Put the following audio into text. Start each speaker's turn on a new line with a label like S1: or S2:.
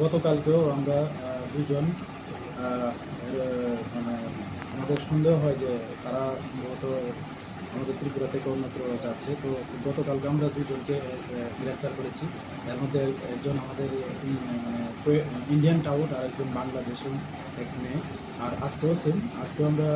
S1: গতকালকেও আমরা দুজন মানে আমাদের সন্দেহ হয় যে তারা সম্ভবত আমাদের ত্রিপুরা থেকে অন্যত্র যাচ্ছে। তো গতকালকে আমরা দুজনকে গ্রেপ্তার করেছি। এর মধ্যে একজন আমাদের মানে ইন্ডিয়ান টাউট আর একজন বাংলাদেশের এক মেয়ে। আর আজকেও সেম, আজকেও আমরা